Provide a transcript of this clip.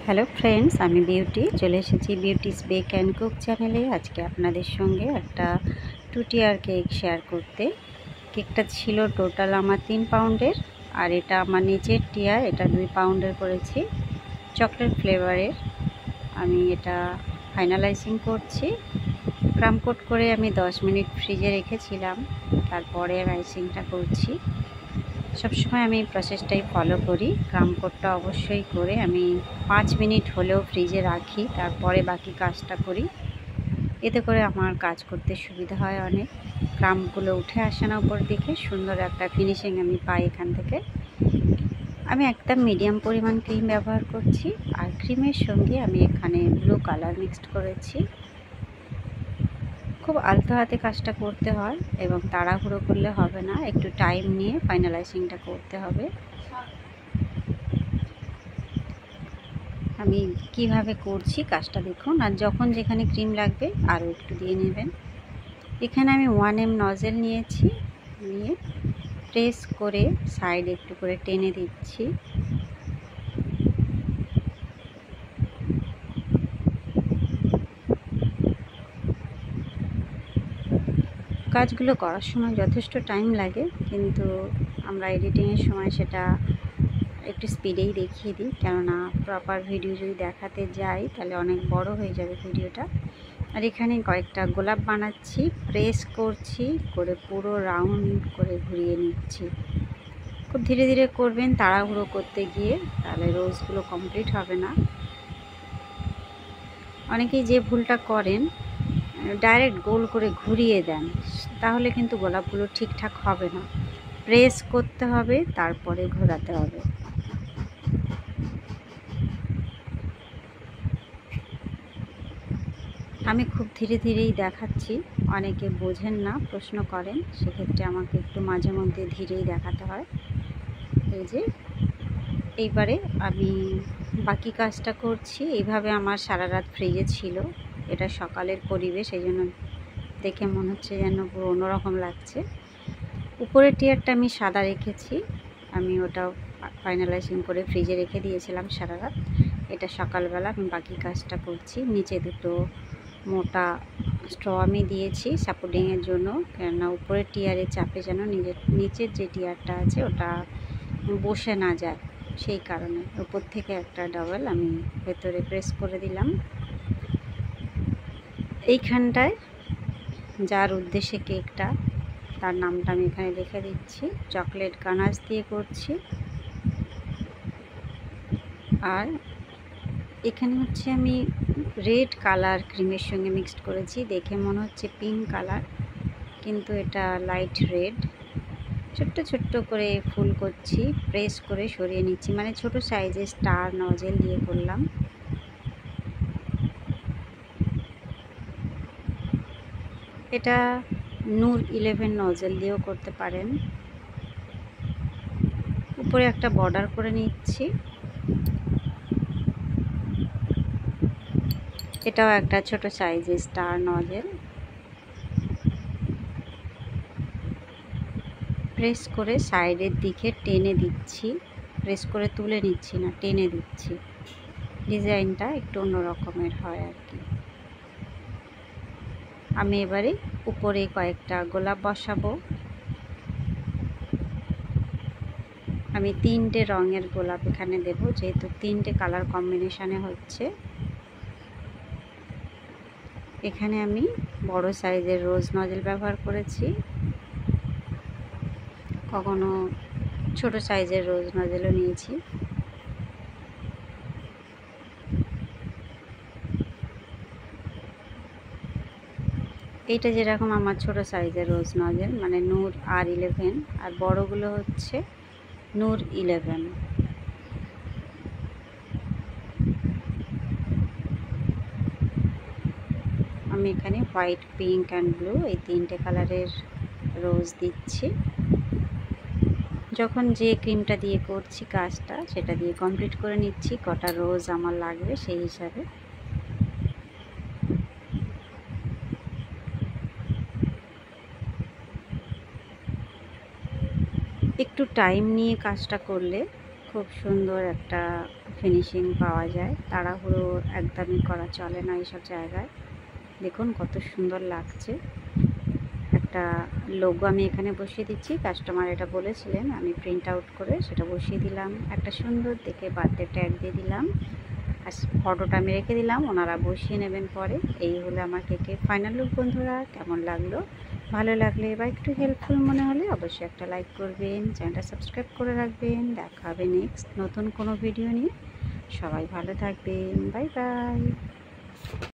Hello friends, আমি beauty চলে এসেছি বিউটিস বেক অ্যান্ড কুক চ্যানেলে। আজকে আপনাদের সঙ্গে একটা 2 টিয়ার কেক শেয়ার করতে। কেকটা ছিল টোটাল আমার 3 পাউন্ডের, আর এটা আমার নিচের টিয়ার, এটা 2 পাউন্ডের করেছি, চকলেট ফ্লেভারের। আমি এটা ফাইনালাইজিং করছি। ক্রাম কোট করে আমি 10 মিনিট ফ্রিজে রেখেছিলাম, তারপরে আইসিংটা করছি। সবসময় আমি প্রসেসটাই ফলো করি। ক্রাম কোটটা অবশ্যই করে আমি 5 মিনিট হলেও ফ্রিজে রাখি, তারপরে বাকি কাজটা করি। এতে করে আমার কাজ করতে সুবিধা হয় অনেক। ক্রামগুলো উঠে আসে না উপর দিকে, সুন্দর একটা ফিনিশিং আমি পাই এখান থেকে। আমি একদম মিডিয়াম পরিমাণ ক্রিম ব্যবহার করছি, আর ক্রিমের সঙ্গে আমি এখানে ব্লু কালার মিক্সড করেছি। খুব আলতো হাতে কাজটা করতে হয় এবং তাড়াহুড়ো করলে হবে না, একটু টাইম নিয়ে ফাইনালাইজিংটা করতে হবে। আমি কিভাবে করছি কাজটা দেখুন, আর যখন যেখানে ক্রিম লাগবে আরও একটু দিয়ে নেবেন। এখানে আমি 1M নজেল নিয়েছি, নিয়ে প্রেস করে সাইড একটু করে টেনে দিচ্ছি। কাজগুলো করার সময় যথেষ্ট টাইম লাগে, কিন্তু আমরা এডিটিংয়ের সময় সেটা একটু স্পিডেই দেখিয়ে দিই, কেননা প্রপার ভিডিও যদি দেখাতে যাই তাহলে অনেক বড় হয়ে যাবে ভিডিওটা। আর এখানে কয়েকটা গোলাপ বানাচ্ছি, প্রেস করছি করে পুরো রাউন্ড করে ঘুরিয়ে নিচ্ছি। খুব ধীরে ধীরে করবেন, তাড়াহুড়ো করতে গিয়ে তাহলে রোজগুলো কমপ্লিট হবে না। অনেকেই যে ভুলটা করেন, ডাইরেক্ট গোল করে ঘুরিয়ে দেন, তাহলে কিন্তু গোলাপগুলো ঠিকঠাক হবে না। প্রেস করতে হবে, তারপরে ঘোরাতে হবে। আমি খুব ধীরে ধীরেই দেখাচ্ছি, অনেকে বোঝেন না, প্রশ্ন করেন, সেক্ষেত্রে আমাকে একটু মাঝে মধ্যে ধীরেই দেখাতে হয়। এই যে এইবারে আমি বাকি কাজটা করছি। এইভাবে আমার সারা রাত ফ্রিজে ছিল, এটা সকালের পরিবেশ, এই জন্য দেখে মনে হচ্ছে যেন পুরো অন্যরকম লাগছে। উপরের টিয়ারটা আমি সাদা রেখেছি, আমি ওটাও ফাইনালাইজিং করে ফ্রিজে রেখে দিয়েছিলাম সারা রাত। এটা সকালবেলা আমি বাকি কাজটা করছি। নিচে দুটো মোটা স্ট্র আমি দিয়েছি সাপোর্টিংয়ের জন্য, কেননা উপরের টিয়ারের চাপে যেন নিচের যে টিয়ারটা আছে ওটা বসে না যায়, সেই কারণে উপর থেকে একটা ডাবল আমি ভেতরে প্রেস করে দিলাম। এইখানটায় যার উদ্দেশ্যে কেকটা, তার নামটা আমি এখানে লিখে দিচ্ছি। চকলেট গানাশ দিয়ে করছি। আর এখানে হচ্ছে আমি রেড কালার ক্রিমের সঙ্গে মিক্সড করেছি, দেখে মনে হচ্ছে পিঙ্ক কালার, কিন্তু এটা লাইট রেড। ছোট্ট ছোট্ট করে ফুল করছি, প্রেস করে সরিয়ে নিচ্ছি, মানে ছোট সাইজের স্টার নজেল দিয়ে করলাম। এটা নূর 11 নজেল দিয়েও করতে পারেন। উপরে একটা বর্ডার করে নিচ্ছি। এটাও একটা ছোট সাইজের স্টার নজেল। প্রেস করে সাইডের দিকে টেনে দিচ্ছি, প্রেস করে তুলে নিচ্ছি না, টেনে দিচ্ছি। ডিজাইনটা একটু অন্য রকমের হয় আর কি। আমি এবারে উপরে কয়েকটা গোলাপ বসাবো। আমি 3টে রঙের গোলাপ এখানে দেব, যেহেতু 3টে কালার কম্বিনেশনে হচ্ছে। এখানে আমি বড় সাইজের রোজ নজেল ব্যবহার করেছি, কখনো ছোট সাইজের রোজ নজেলও নিয়েছি। এইটা যেরকম আমার ছোট সাইজের রোজ নজেল, মানে নূর R11, আর বড়গুলো হচ্ছে নূর 11। আমি এখানে হোয়াইট, পিঙ্ক অ্যান্ড ব্লু এই 3টে কালারের রোজ দিচ্ছি। যখন যে ক্রিমটা দিয়ে করছি কাজটা, সেটা দিয়ে কমপ্লিট করে নিচ্ছি কটা রোজ আমার লাগবে সেই হিসাবে। একটু টাইম নিয়ে কাজটা করলে খুব সুন্দর একটা ফিনিশিং পাওয়া যায়। তাড়াহুড়ো একদমই করা চলে না এইসব জায়গায়। দেখুন কত সুন্দর লাগছে। একটা লোগো আমি এখানে বসিয়ে দিচ্ছি, কাস্টমার এটা বলেছিলেন, আমি প্রিন্ট আউট করে সেটা বসিয়ে দিলাম। একটা সুন্দর দেখে বার্থডে ট্যাগ দিয়ে দিলাম, আর ফটোটা আমি রেখে দিলাম, ওনারা বসিয়ে নেবেন পরে। এই হলো আমার কেকের ফাইনাল লুক বন্ধুরা। কেমন লাগলো? ভালো লাগলে বা একটু হেল্পফুল মনে হলে অবশ্যই একটা লাইক করবেন, চ্যানেলটা সাবস্ক্রাইব করে রাখবেন। দেখা হবে নেক্সট নতুন কোনো ভিডিও নিয়ে। সবাই ভালো থাকবেন, বাই বাই।